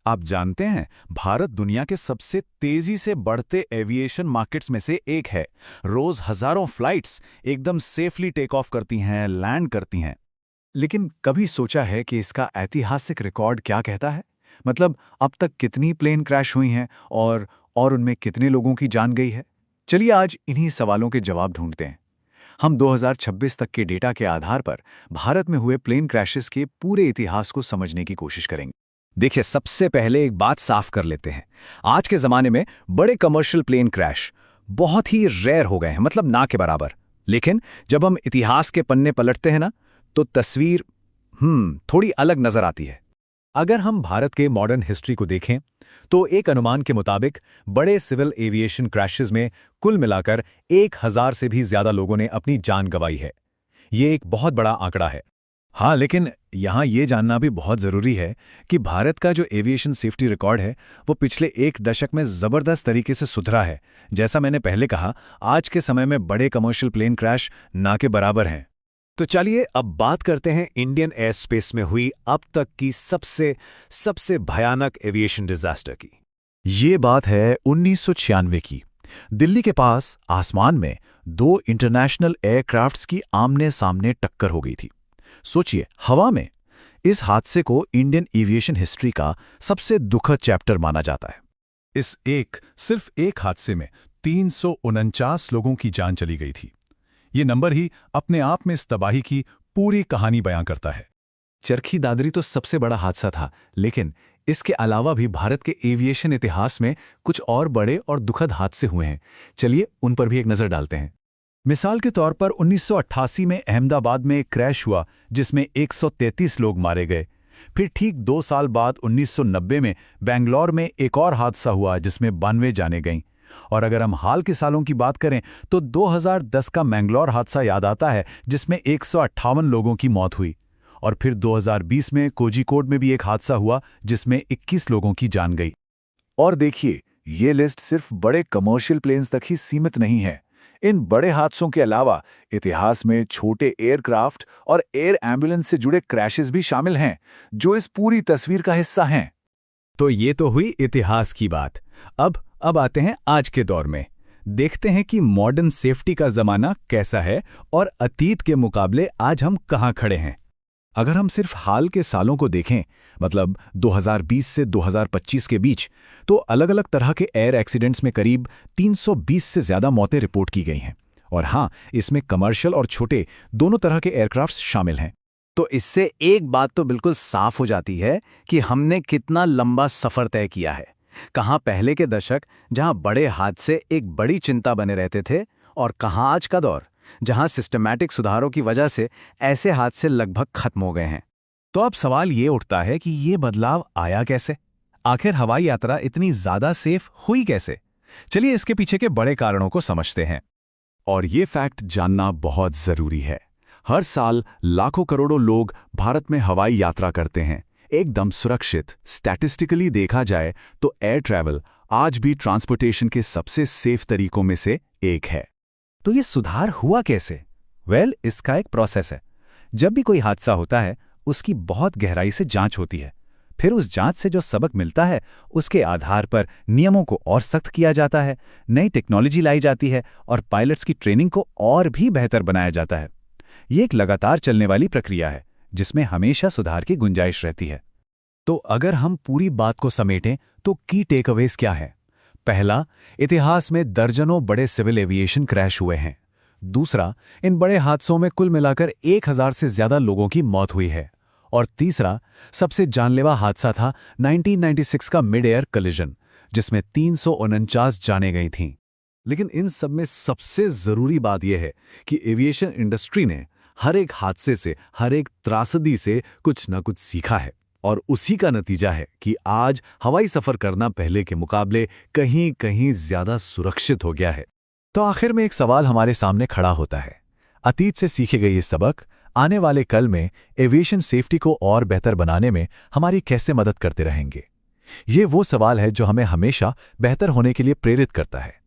आप जानते हैं, भारत दुनिया के सबसे तेजी से बढ़ते एविएशन मार्केट्स में से एक है। रोज हजारों फ्लाइट्स एकदम सेफली टेक ऑफ करती हैं, लैंड करती हैं। लेकिन कभी सोचा है कि इसका ऐतिहासिक रिकॉर्ड क्या कहता है? मतलब अब तक कितनी प्लेन क्रैश हुई हैं और उनमें कितने लोगों की जान गई है? चलिए आज इन्हीं सवालों के जवाब ढूंढते हैं। हम 2026 तक के डेटा के आधार पर भारत में हुए प्लेन क्रैशेस के पूरे इतिहास को समझने की कोशिश करेंगे। देखिए, सबसे पहले एक बात साफ कर लेते हैं। आज के जमाने में बड़े कमर्शियल प्लेन क्रैश बहुत ही रेयर हो गए हैं, मतलब ना के बराबर। लेकिन जब हम इतिहास के पन्ने पलटते हैं ना, तो तस्वीर थोड़ी अलग नजर आती है। अगर हम भारत के मॉडर्न हिस्ट्री को देखें तो एक अनुमान के मुताबिक बड़े सिविल एविएशन क्रैशेस में कुल मिलाकर 1000 से भी ज्यादा लोगों ने अपनी जान गंवाई है। ये एक बहुत बड़ा आंकड़ा है। हाँ, लेकिन यहाँ ये जानना भी बहुत ज़रूरी है कि भारत का जो एविएशन सेफ्टी रिकॉर्ड है वो पिछले एक दशक में ज़बरदस्त तरीके से सुधरा है। जैसा मैंने पहले कहा, आज के समय में बड़े कमर्शियल प्लेन क्रैश ना के बराबर हैं। तो चलिए अब बात करते हैं इंडियन एयर स्पेस में हुई अब तक की सबसे भयानक एविएशन डिजास्टर की। ये बात है 1996 की। दिल्ली के पास आसमान में दो इंटरनेशनल एयरक्राफ्ट्स की आमने सामने टक्कर हो गई थी। सोचिए, हवा में। इस हादसे को इंडियन एविएशन हिस्ट्री का सबसे दुखद चैप्टर माना जाता है। सिर्फ एक हादसे में 349 लोगों की जान चली गई थी। ये नंबर ही अपने आप में इस तबाही की पूरी कहानी बयां करता है। चरखी दादरी तो सबसे बड़ा हादसा था, लेकिन इसके अलावा भी भारत के एविएशन इतिहास में कुछ और बड़े और दुखद हादसे हुए हैं। चलिए उन पर भी एक नज़र डालते हैं। मिसाल के तौर पर 1988 में अहमदाबाद में एक क्रैश हुआ जिसमें 133 लोग मारे गए। फिर ठीक 2 साल बाद 1990 में बेंगलौर में एक और हादसा हुआ जिसमें 92 जानें गईं। और अगर हम हाल के सालों की बात करें तो 2010 का मैंगलोर हादसा याद आता है जिसमें 158 लोगों की मौत हुई। और फिर 2020 में कोझिकोड में भी एक हादसा हुआ जिसमें 21 लोगों की जान गई। और देखिए, ये लिस्ट सिर्फ बड़े कमर्शियल प्लेन्स तक ही सीमित नहीं है। इन बड़े हादसों के अलावा इतिहास में छोटे एयरक्राफ्ट और एयर एम्बुलेंस से जुड़े क्रैशेस भी शामिल हैं, जो इस पूरी तस्वीर का हिस्सा हैं। तो ये तो हुई इतिहास की बात। अब आते हैं आज के दौर में। देखते हैं कि मॉडर्न सेफ्टी का जमाना कैसा है और अतीत के मुकाबले आज हम कहां खड़े हैं। अगर हम सिर्फ हाल के सालों को देखें, मतलब 2020 से 2025 के बीच, तो अलग अलग तरह के एयर एक्सीडेंट्स में करीब 320 से ज्यादा मौतें रिपोर्ट की गई हैं। और हाँ, इसमें कमर्शियल और छोटे दोनों तरह के एयरक्राफ्ट्स शामिल हैं। तो इससे एक बात तो बिल्कुल साफ हो जाती है कि हमने कितना लंबा सफर तय किया है। कहाँ पहले के दशक जहाँ बड़े हादसे एक बड़ी चिंता बने रहते थे, और कहाँ आज का दौर जहाँ सिस्टमैटिक सुधारों की वजह से ऐसे हादसे लगभग खत्म हो गए हैं। तो अब सवाल ये उठता है कि ये बदलाव आया कैसे? आखिर हवाई यात्रा इतनी ज्यादा सेफ हुई कैसे? चलिए इसके पीछे के बड़े कारणों को समझते हैं। और ये फैक्ट जानना बहुत जरूरी है। हर साल लाखों करोड़ों लोग भारत में हवाई यात्रा करते हैं, एकदम सुरक्षित। स्टैटिस्टिकली देखा जाए तो एयर ट्रैवल आज भी ट्रांसपोर्टेशन के सबसे सेफ तरीकों में से एक है। तो ये सुधार हुआ कैसे? इसका एक प्रोसेस है। जब भी कोई हादसा होता है, उसकी बहुत गहराई से जांच होती है। फिर उस जांच से जो सबक मिलता है, उसके आधार पर नियमों को और सख्त किया जाता है, नई टेक्नोलॉजी लाई जाती है और पायलट्स की ट्रेनिंग को और भी बेहतर बनाया जाता है। ये एक लगातार चलने वाली प्रक्रिया है जिसमें हमेशा सुधार की गुंजाइश रहती है। तो अगर हम पूरी बात को समेटें तो की टेकअवेज क्या है? पहला, इतिहास में दर्जनों बड़े सिविल एविएशन क्रैश हुए हैं। दूसरा, इन बड़े हादसों में कुल मिलाकर 1000 से ज्यादा लोगों की मौत हुई है। और तीसरा, सबसे जानलेवा हादसा था 1996 का मिड एयर कलिजन, जिसमें 349 जानें गई थीं। लेकिन इन सब में सबसे जरूरी बात यह है कि एविएशन इंडस्ट्री ने हर एक हादसे से, हर एक त्रासदी से कुछ न कुछ सीखा है। और उसी का नतीजा है कि आज हवाई सफर करना पहले के मुकाबले कहीं कहीं ज्यादा सुरक्षित हो गया है। तो आखिर में एक सवाल हमारे सामने खड़ा होता है। अतीत से सीखे गए ये सबक आने वाले कल में एविएशन सेफ्टी को और बेहतर बनाने में हमारी कैसे मदद करते रहेंगे? ये वो सवाल है जो हमें हमेशा बेहतर होने के लिए प्रेरित करता है।